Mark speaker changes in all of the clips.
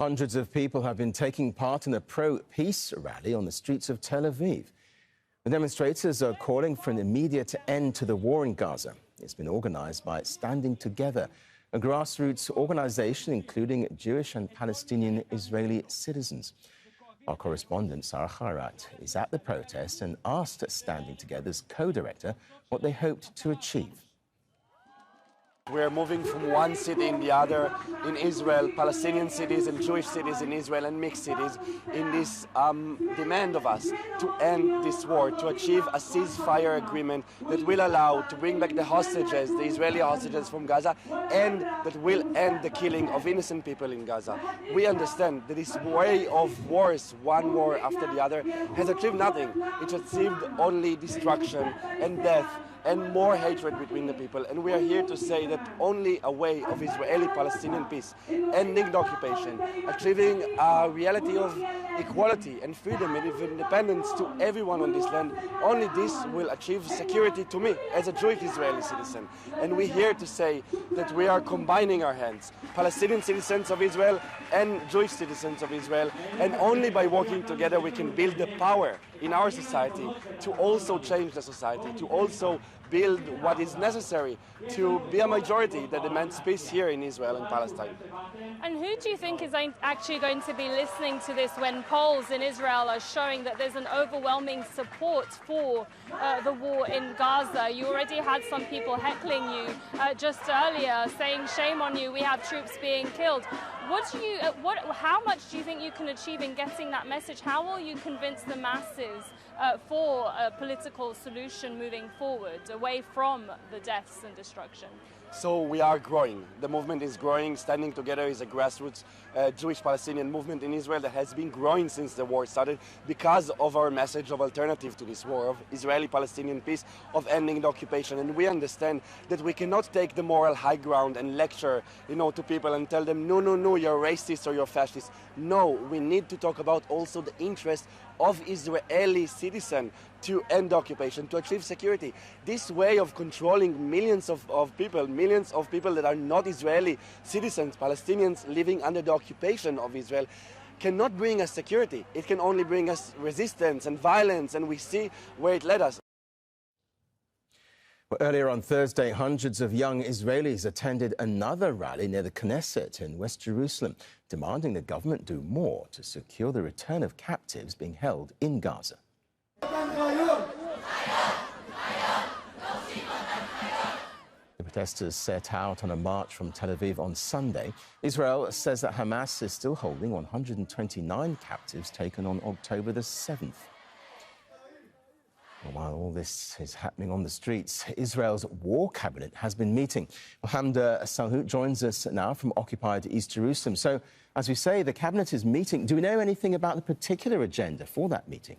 Speaker 1: Hundreds of people have been taking part in a pro-peace rally on the streets of Tel Aviv. The demonstrators are calling for an immediate end to the war in Gaza. It's been organized by Standing Together, a grassroots organization including Jewish and Palestinian Israeli citizens. Our correspondent, Sarah Khairat, is at the protest and asked Standing Together's co-director what they hoped to achieve.
Speaker 2: We're moving from one city in the other in Israel, Palestinian cities and Jewish cities in Israel and mixed cities, in this demand of us to end this war, to achieve a ceasefire agreement that will allow to bring back the hostages, the Israeli hostages from Gaza, and that will end the killing of innocent people in Gaza. We understand that this way of wars, one war after the other, has achieved nothing. It's achieved only destruction and death and more hatred between the people. And we are here to say that only a way of Israeli-Palestinian peace, ending the occupation, achieving a reality of equality and freedom and independence to everyone on this land, only this will achieve security to me as a Jewish Israeli citizen. And we're here to say that we are combining our hands, Palestinian citizens of Israel and Jewish citizens of Israel, and only by working together we can build the power in our society to also change the society, to also build what is necessary to be a majority that demands peace here in Israel and Palestine.
Speaker 3: And who do you think is actually going to be listening to this when polls in Israel are showing that there's an overwhelming support for the war in Gaza? You already had some people heckling you just earlier, saying, shame on you, we have troops being killed. How much do you think you can achieve in getting that message? How will you convince the masses for a political solution moving forward, away from the deaths and destruction?
Speaker 2: So we are growing. The movement is growing. Standing Together is a grassroots Jewish-Palestinian movement in Israel that has been growing since the war started because of our message of alternative to this war, of Israeli-Palestinian peace, of ending the occupation. And we understand that we cannot take the moral high ground and lecture, to people and tell them, no, you're racist or you're fascist. No, we need to talk about also the interest of Israeli citizens to end the occupation, to achieve security. This way of controlling millions of people that are not Israeli citizens, Palestinians living under the occupation of Israel, cannot bring us security. It can only bring us resistance and violence, and we see where it led us.
Speaker 1: Well, earlier on Thursday, hundreds of young Israelis attended another rally near the Knesset in West Jerusalem, demanding the government do more to secure the return of captives being held in Gaza. The protesters set out on a march from Tel Aviv on Sunday. Israel says that Hamas is still holding 129 captives taken on October the 7th. While all this is happening on the streets, Israel's war cabinet has been meeting. Hamda Salhout joins us now from occupied East Jerusalem. So, as we say, the cabinet is meeting. Do we know anything about the particular agenda for that meeting?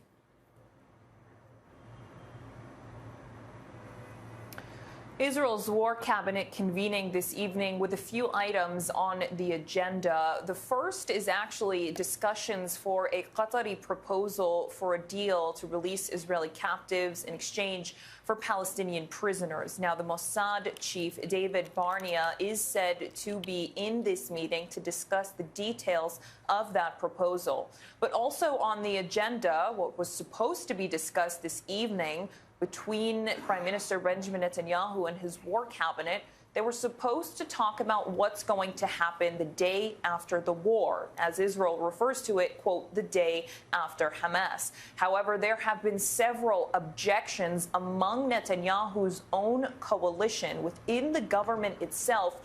Speaker 4: Israel's war cabinet convening this evening with a few items on the agenda. The first is actually discussions for a Qatari proposal for a deal to release Israeli captives in exchange for Palestinian prisoners. Now, the Mossad chief, David Barnea, is said to be in this meeting to discuss the details of that proposal. But also on the agenda, what was supposed to be discussed this evening between Prime Minister Benjamin Netanyahu and his war cabinet, they were supposed to talk about what's going to happen the day after the war, as Israel refers to it, quote, the day after Hamas. However, there have been several objections among Netanyahu's own coalition within the government itself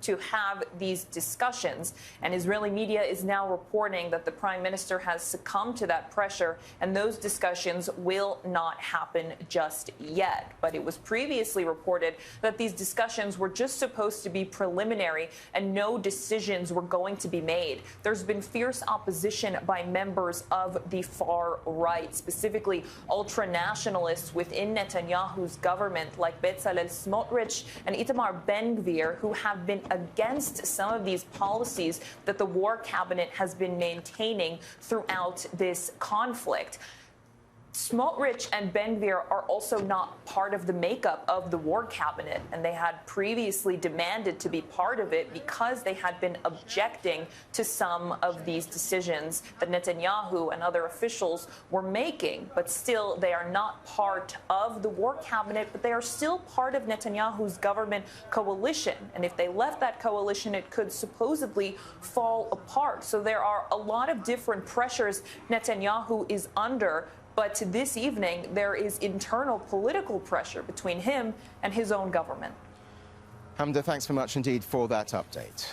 Speaker 4: to have these discussions. And Israeli media is now reporting that the prime minister has succumbed to that pressure, and those discussions will not happen just yet. But it was previously reported that these discussions were just supposed to be preliminary and no decisions were going to be made. There's been fierce opposition by members of the far right, specifically ultra-nationalists within Netanyahu's government like Bezalel Smotrich and Itamar Ben-Gvir, who have been against some of these policies that the war cabinet has been maintaining throughout this conflict. Smotrich and Ben-Gvir are also not part of the makeup of the war cabinet, and they had previously demanded to be part of it because they had been objecting to some of these decisions that Netanyahu and other officials were making. But still, they are not part of the war cabinet, but they are still part of Netanyahu's government coalition. And if they left that coalition, it could supposedly fall apart. So there are a lot of different pressures Netanyahu is under. But this evening, there is internal political pressure between him and his own government.
Speaker 1: Hamda, thanks very much indeed for that update.